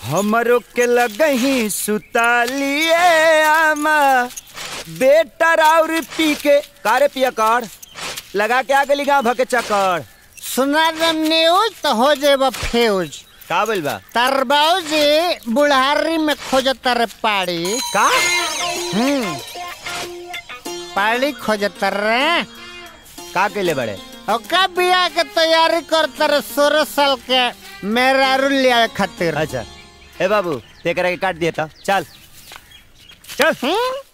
हमरो के लगही सुतालिए आमा बेटा राउर पी के कारे पिया कर लगा के आगे लिखा भके चक्कर सुना दम न्यूज तो हो जेबा फ्यूज का बोल बा तार बाबूजी बुढ़ारी में खोजत रे पाड़ी का पाड़ी खोजत रे का केले बड़े और कब बियाह के तैयारी करत रे 16 साल के मेरा रुलिया खातिर। अच्छा ए बाबू तेकरा के काट दिया था चल चल।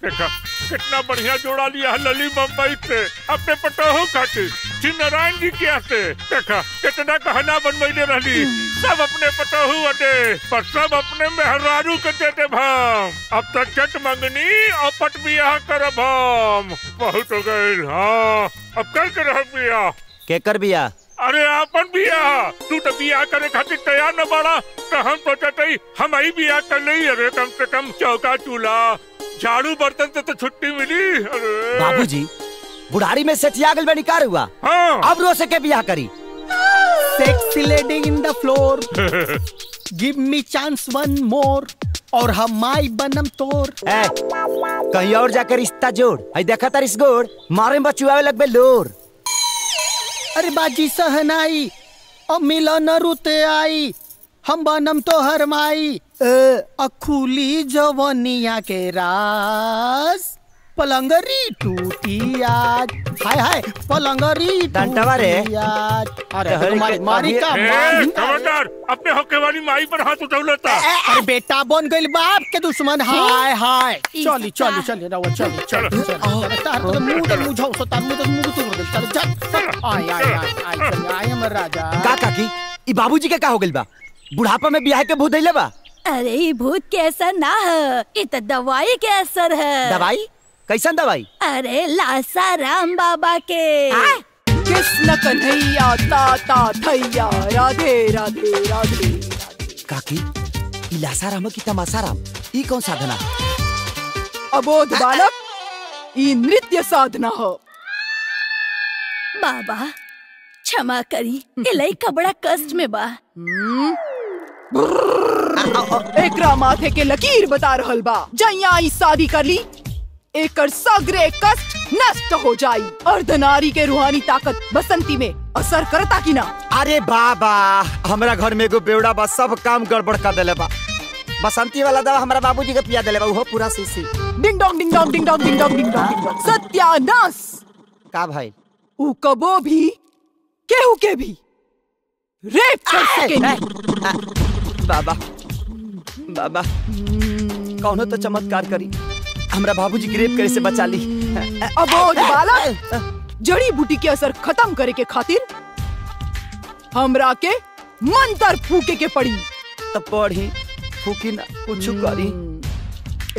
देखा कितना बढ़िया जोड़ा लिया है लली बम्बई से अपने पटोहू खातिर श्री नारायण जी के आते देखा कितना कहना बनवैले रहली सब अपने पटोहू अटे पर सब अपने मेहरारू के देते भाम अब तक चट मंगनी और पट बियाह करब हम बहुत हो गए। हाँ अब कर के रह बियाह केकर बिया अरे आपन बियाह तू तो बियाह करे खातिर तैयार न बाड़ा तो हम सोचते हम ही बियाह कर ली। अरे कम से कम चौका चूल्हा झाड़ू बर्तन से तो छुट्टी मिली। अरे बाबूजी बुढ़ारी में सेठिया गल में निकार हुआ। हाँ अब रो से के बियाह करी sexy lady in the floor give me chance one more और हम माई बनम तोर। कहीं और जाकर रिश्ता जोड़ आई देखा तार इस गोड़ मारे में बचुआवे लगबे लोर। अरे बाजी सहनाई और मिलन रुते आई हम बनम तो हर माई अखुली जवनिया के रास पलंगरी टूटी आज हाय हाय पलंगरी डंटवा रे आज। अरे मारी का खबरदार अपने हक वाली माई पर हाथ उठौलता। अरे बेटा बन गइल बाप के दुश्मन हाय हाय चली चली चली रवा चली चली तार तो मुझाओ सो तार मुंह तो कर दे चल चल आय आय आय चल आय हमर राजा का काकी ई बाबूजी के का हो गइल बा बुढ़ापा में बियाह के भूत धइले बा। अरे ये भूत के असर ना है ये तो दवाई के असर है। दवाई कैसन दवाई अरे लासा राम बाबा के कृष्ण कन्हैया ताता थैया राधे राधे राधे। काकी ई लासाराम की तमासाराम ई कौन साधना अबोध बालक ई नृत्य साधना हो। बाबा क्षमा करी इलाई कबड़ा कष्ट में बा। एकरा माथे के लकीर बता रहल बा जैया ई शादी कर ली एकर सगरे कष्ट नष्ट हो जाई। अर्धनारी के रूहानी ताकत बसंती में असर करता की ना। अरे बाबा हमरा घर में एगो बेवड़ा बा सब काम गड़बड़ कर देले बा। बसंती वाला दवा हमरा बाबूजी के पिया देले बा उहो पूरा शीशी। Ding dong ding dong ding dong ding dong ding dong सत्यानाश। का भाई ऊ कबो भी केहू के भी रेप कर सकेनी। बाबा बाबा कौनो तो चमत्कार करी हमरा बाबूजी की रेप करे से बचा ली। अबोध बालक जड़ी बूटी के असर खत्म करे के खातिर हमरा के मंत्र फूके के पड़ी। तब पढ़ी फूकी ना कुछ करी।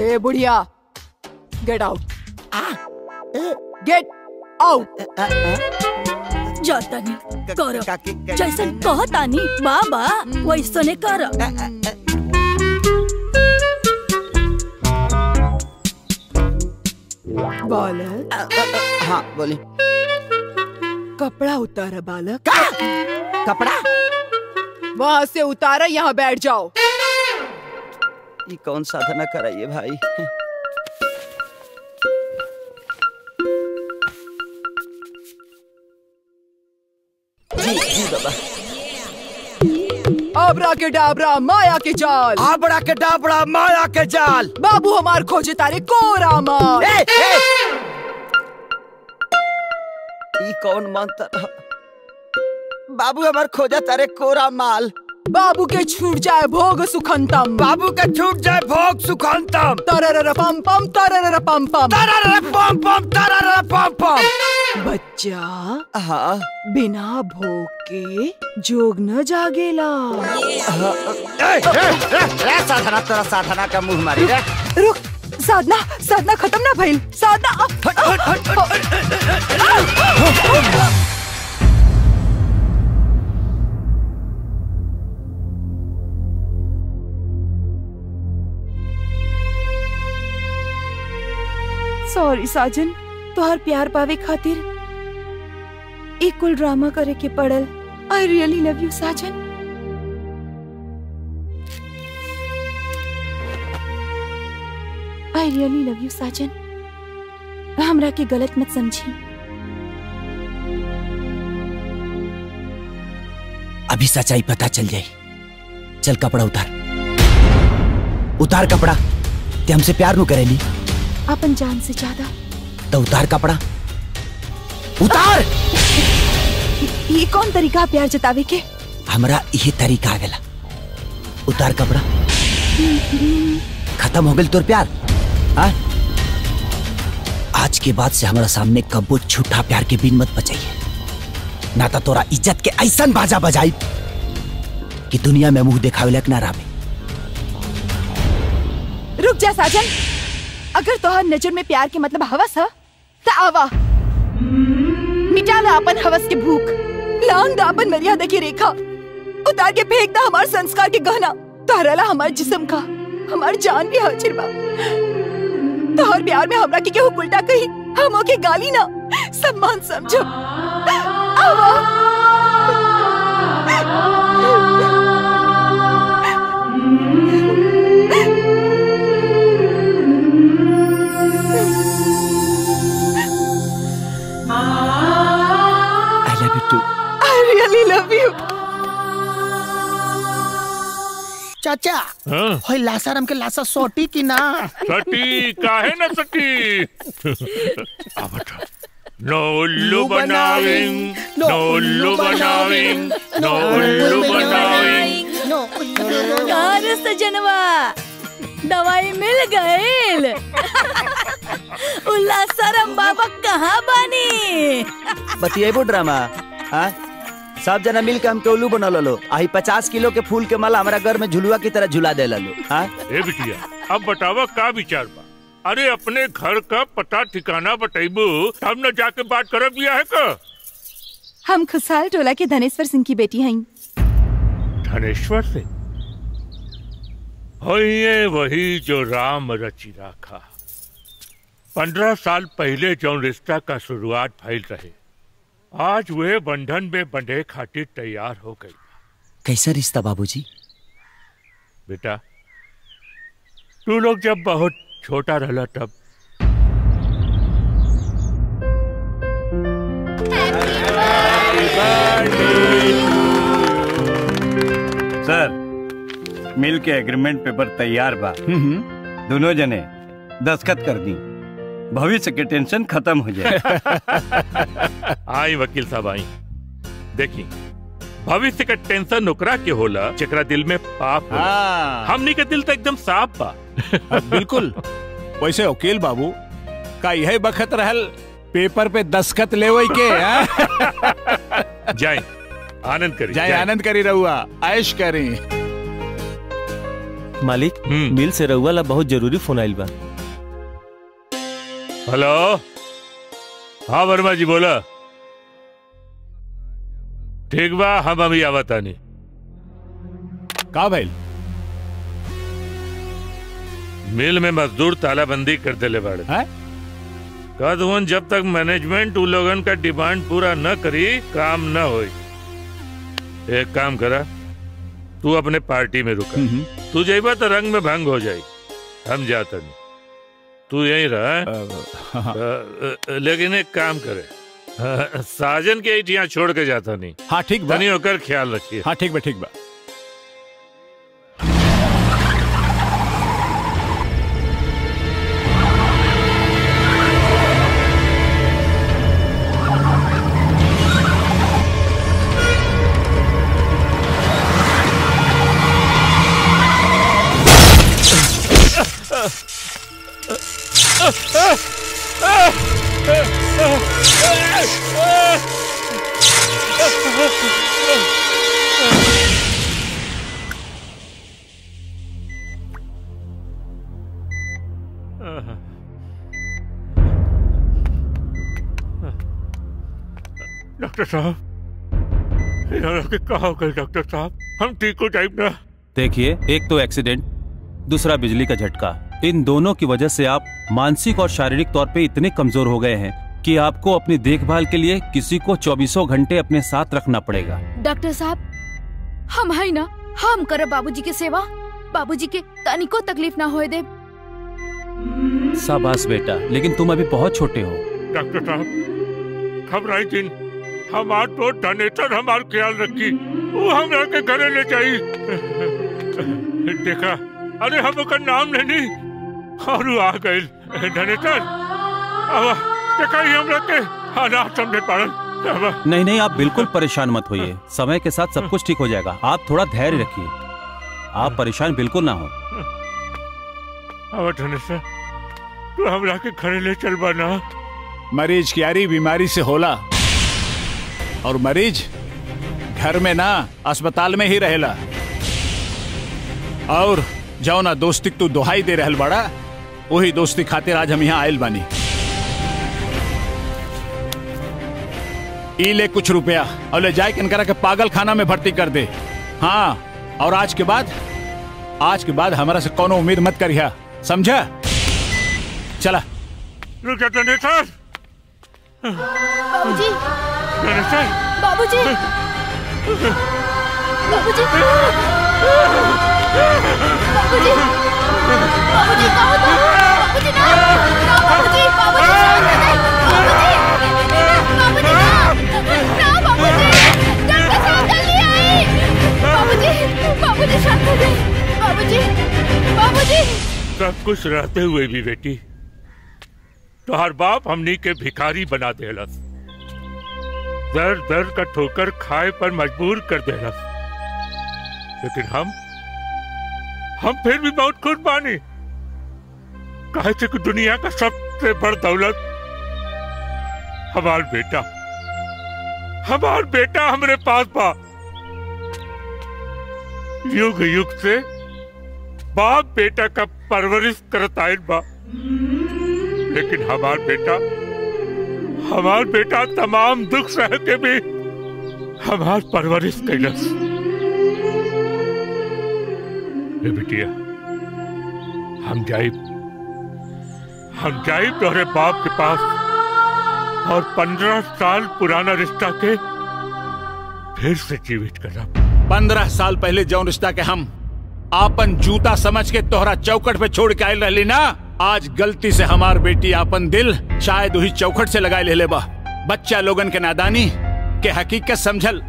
ए बुढ़िया गेट आउट गेट आउट। जातानी करो जैसन कहतानी बाबा वैसने करो। बालक हाँ बोली कपड़ा उतारा बालक। कपड़ा वहाँ से उतारा यहाँ बैठ जाओ। ये कौन साधना कराइए भाई। जी बाबा। आबरा के डाबरा माया के जाल आबरा के डाबरा माया के जाल बाबू हमार खोजे तारे कोरा माल। ई कौन मंत्र बाबू हमार खोजा तारे कोरा माल। बाबू के छूट जाए भोग सुखंतम बाबू के छूट जाए भोग सुखंतम। तरर पम पम तरर पम पम तरर पम पम तरर पम पम। बच्चा हाँ बिना भोग के जोग न जागेला। साधना तोरा साधना का मुंह मारी रे। रुक साधना साधना खत्म ना भइल साधना। सॉरी साजन तोहर प्यार पावे खातिर एक कुल ड्रामा करे के पड़ल। I really love you Sajan. I really love you Sajan. हमरा के गलत मत समझी। अभी सच्चाई पता चल जाई। चल कपड़ा उतार, उतार कपड़ा। ते हमसे प्यार नु करेली अपन जान से ज्यादा। तो उतार कपड़ा, उतार। ये कौन तरीका प्यार जतावे के? हमरा यही तरीका आवेला। उतार कपड़ा। खत्म हो गई तोर प्यार। हाँ? आज के बाद से हमारा सामने कब्बो झूठा प्यार के बिन मत बचाइए, ना तो तोरा इज्जत के ऐसा बाजा बजाई कि दुनिया में मुंह दिखावे लायक ना रहे। रुक जा साजन, अगर तोहर नजर में प्यार के मतलब हवस है तो आवा मिटा ला अपन हवस के भूख, लांग दा अपन मर्यादा की रेखा, उतार के फेंक दा हमार संस्कार के गहना। तहरला हमार जिस्म का हमार जान भी हाजिर बा। तोहर प्यार में हमरा के केहू उल्टा कही, हमो के गाली ना सम्मान समझो। आवा I love you too. I really love you. चाचा हाँ? होय लासाराम के लासा सोटी की ना? सटी काहे न सटी। आ बता। नो उल्लू बनाविंग, नो उल्लू बनाविंग, नो उल्लू बनाविंग। कार सजनवा दवाई मिल गईल। उल्लासरम बाबा कहाँ बानी? बतिएबो ड्रामा। हाँ? सब जना मिल के हमके उल्लू बना लो। आही 50 किलो के फूल के माला हमारा घर में झुलुआ की तरह झुला दे लो। हाँ? ए बिटिया, अब बतावा का विचार बा? अरे अपने घर का पता ठिकाना बताइबू तब न जाके बात करब बिया है का? हम खुशहाल टोला के धनेश्वर सिंह की बेटी हैं। धनेश्वर सिंह? होइए वही जो राम रचि राखा। 15 साल पहले जो रिश्ता का शुरुआत भइल रहे, आज वे बंधन में बंधे खातिर तैयार हो गई। कैसा रिश्ता बाबूजी? बेटा, तू लोग जब बहुत छोटा रहला तब सर, मिल के एग्रीमेंट पेपर तैयार बा। दोनों जने दस्तखत कर दी, भविष्य के टेंशन खत्म हो जाए। आई वकील साहब आई। देखी, भविष्य का टेंशन ओकरा के होला जेकरा दिल में पाप होला। हमनी के दिल तो एकदम साफ बा। बिल्कुल। वैसे वकील बाबू का यही बखत रहल पेपर पे दस्तखत लेवई के। जाए आनंद करी, जाए आनंद करी, रहुआ ऐश करी। मालिक, मिल से रहुआ ला बहुत जरूरी फोन आइल बा। हेलो, हाँ वर्मा जी बोला। ठीक बा, हम अभी आवतानी। का भइल? मिल में मजदूर तालाबंदी कर देले बाड़े। कहत जब तक मैनेजमेंट उ लोगन का डिमांड पूरा न करी काम न होई। एक काम करा, तू अपने पार्टी में रुका। तू जाइबा तो रंग में भंग हो जाई। हम जाता नहीं, तू यहीं रहा। लेकिन एक काम करे, साजन के यहाँ छोड़ के जाता नहीं। हाँ ठीक बा। तनी होकर ख्याल रखिए। हाँ ठीक बा, ठीक बा। डॉक्टर साहब, कहा होगा डॉक्टर साहब, हम ठीक हो जाए ना? देखिए, एक तो एक्सीडेंट, दूसरा बिजली का झटका। इन दोनों की वजह से आप मानसिक और शारीरिक तौर पे इतने कमजोर हो गए हैं कि आपको अपनी देखभाल के लिए किसी को 24 घंटे अपने साथ रखना पड़ेगा। डॉक्टर साहब, हम है ना, हम करे बाबूजी के सेवा, बाबूजी के तनिको तकलीफ ना होए दे। शाबाश बेटा, लेकिन तुम अभी बहुत छोटे हो। डॉक्टर साहब, घबराई दिन हमार तो डनेटर हमार ख्याल रखी, वो हमरा के घरे ले जाई। देखा, अरे हम का नाम नहीं और वो आ गए डनेटर। अब देखा ही हमरा के हालात समझे पड़ल। नहीं नहीं, आप बिल्कुल परेशान मत होइए, समय के साथ सब कुछ ठीक हो जाएगा। आप थोड़ा धैर्य रखिए, आप परेशान बिल्कुल ना हो। अब डनेटर, तू हमरा के घरे ले चल बना। मरीज की यारी बीमारी से होला, और मरीज घर में ना अस्पताल में ही रहेला। और जौना दोस्ती तू दुहाई दे रहल बड़ा, वही दोस्ती खातिर आज हम यहाँ आयल बानी। ई ले कुछ रुपया और ले जाए किनकरा के पागल खाना में भर्ती कर दे। हाँ, और आज के बाद हमारा से कोनो उम्मीद मत करिया, समझा? चला। रुक जा डनेटर। बाबूजी, डनेटर, बाबूजी, बाबूजी, बाबूजी, बाबूजी कहो तो, बाबूजी ना, ना बाबूजी, बाबूजी शांत हो जाए, बाबूजी, बाबूजी ना, ना बाबूजी, डॉक्टर साहब जल्दी आइए, बाबूजी, बाबूजी शांत हो जाए, बाबूजी, बाबूजी। सब कुछ रहते हुए भी बेटी, तोहार बाप हमनी के भिखारी बना देलस, दर दर का ठोकर खाए पर मजबूर कर देलस। लेकिन हम फिर भी बहुत खुश बानी, कहे थे कि दुनिया का सबसे बड़ दौलत हमार बेटा हमरे पास बा। युग युग से बाप बेटा का परवरिश करत आयल बा, लेकिन हमार बेटा तमाम दुख सह के भी हमार परवरिश कैलस। बिटिया, हम जाइब तोहरे बाप के पास और 15 साल पुराना रिश्ता के फिर से जीवित करब। 15 साल पहले जौन रिश्ता के हम आपन जूता समझ के तोहरा चौखट पे छोड़ के आयल रहली ना, आज गलती से हमार बेटी आपन दिल शायद वही चौखट से लगाए ले बा। बच्चा लोगन के नादानी के हकीकत समझल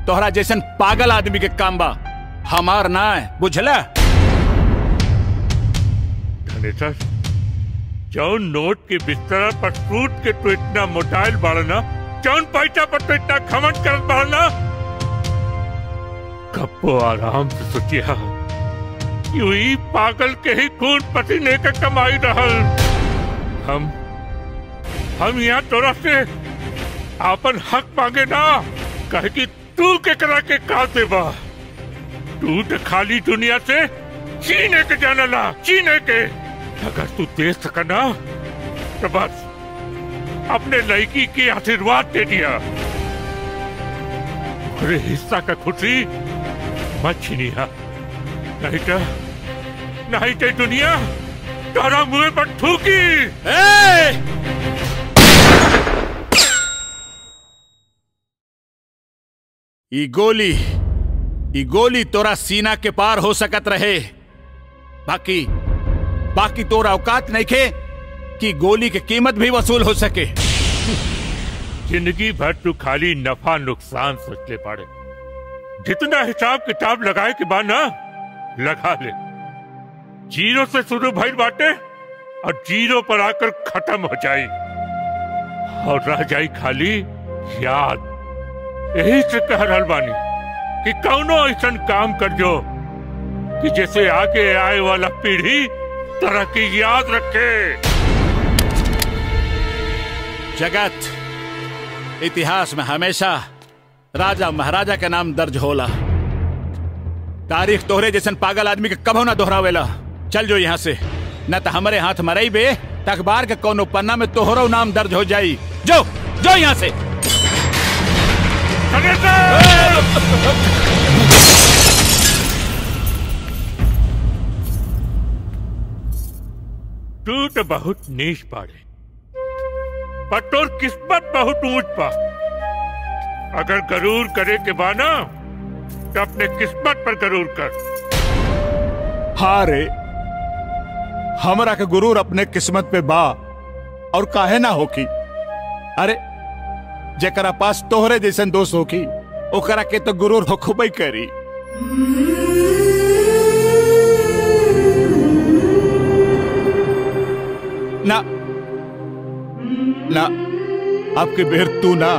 तोहरा जैसन पागल आदमी के काम बा, हमार ना है, बुझला? धनेश्वर, जौन नोट के बिस्तर पर सूट के तो इतना मोटाइल बाड़ना, जौन पैसा पर तो इतना खमन करत बाड़ना, कब्बो आराम से सोचिया, यूं पागल के ही खून पसीने का कमाई रहल। हम यहाँ तोरा से आपन हक मांगे ना, कहे कि तू के करा के का देबा। तू तो खाली दुनिया से चीने के जानला, चीने के। अगर तू दे सकना तो बस अपने लड़की की आशीर्वाद दे दिया। अरे हिस्सा का खुशी मत छीनिया, नहीं तो दुनिया तारा मुंह पर थूकी। ई गोली तोरा सीना के पार हो सकत रहे, बाकी तोरा औकात नहीं खे कि गोली की कीमत भी वसूल हो सके। जिंदगी भर तू खाली नफा नुकसान सोच ले पड़े, जितना हिसाब किताब लगाए के बाद ना लगा ले। जीरो से शुरू भइल बाटे और जीरो पर आकर खत्म हो जाई, और रह जाई खाली याद। यही से कह रहल बानी कि कौनो ऐसा काम कर जो कि जैसे आगे आए वाला पीढ़ी तरह की याद रखे। जगत इतिहास में हमेशा राजा महाराजा का नाम दर्ज होला, तारीख तोहरे जैसन पागल आदमी के कभो ना दोहरावेला। चल जो यहाँ से, न तो हमारे हाथ मरई बे अखबार के कोनो पन्ना में तोहरो नाम दर्ज हो जाई। जो यहाँ से। तू तो बहुत नीच पाड़े, पर तोर किस्मत बहुत ऊंच पा। अगर गरूर करे के बाना तो अपने किस्मत पर गरूर कर। हाँ रे, हमरा के गुरूर अपने किस्मत पे बा और काहे ना होकी। अरे जेकरा पास तोहरे जैसन दोस्त होकी ओकरा के तो गुरूर होखबई करी। ना ना आपके बेर तू ना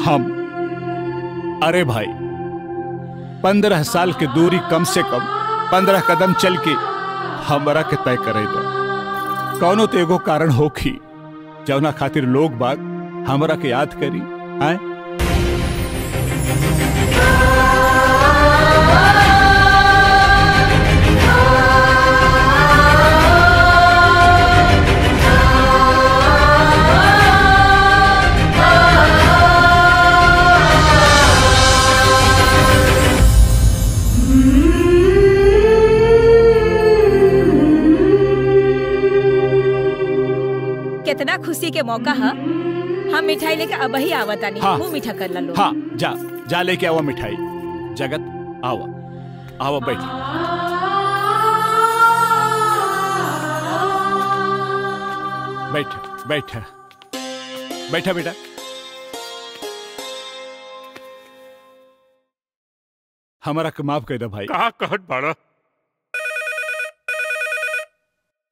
हम। अरे भाई 15 साल की दूरी कम से कम 15 कदम चल के हमरा के तय करे दो। कौनो तो एगो कारण होखी जौना खातिर लोग बाग हमरा के याद करी। आए कितना खुशी के मौका है। हम मिठाई लेके अब ही आवता नहीं। हाँ। मुंह मीठा कर लो। हाँ जा जा लेके आवा मिठाई। जगत आवा आवा बैठ। बैठ बैठ बैठा बेटा। हमारा के माफ कर दे भाई। कहा कहत बाड़ा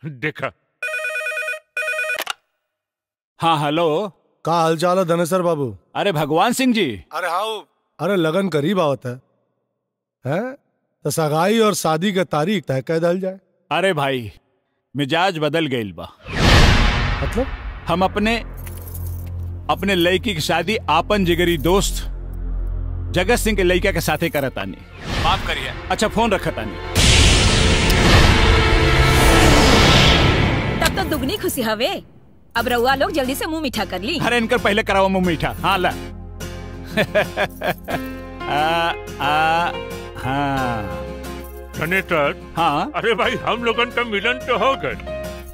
देखा। हाँ हेलो का हाल चाल है धनेसर बाबू? अरे भगवान सिंह जी। अरे हाँ अरे लगन करीब आवत है तो सगाई और शादी का तारीख तय कर दल जाए। अरे भाई मिजाज बदल गईल बा। मतलब हम अपने लड़की की शादी आपन जिगरी दोस्त जगत सिंह के लड़का के साथे करतानी। माफ करिए। अच्छा फोन रखतानी। तब तो दुगनी खुशी हवे। अब रउआ लोग जल्दी से मुंह मीठा कर ली। अरे इनकर पहले कराओ मुंह मीठा। हाँ ला हाँ धनेश्वर। हाँ अरे भाई हम लोगन का मिलन तो हो गए।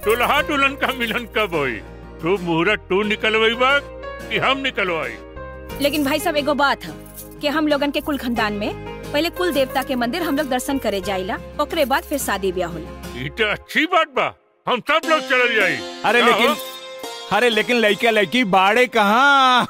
दुल्हा दुल्हन का मिलन कब होई? तू मुहूर्त तू निकलवाई बा कि हम निकलवाई? लेकिन भाई साहब एगो बात है कि हम लोगन के कुल खानदान में पहले कुल देवता के मंदिर हम लोग दर्शन करे जाइला, ओकरे बाद फिर शादी ब्याह होला। ये तो अच्छी बात बा। हम सब लोग चल जाई। अरे लेकिन लड़का लड़की बाड़े कहाँ?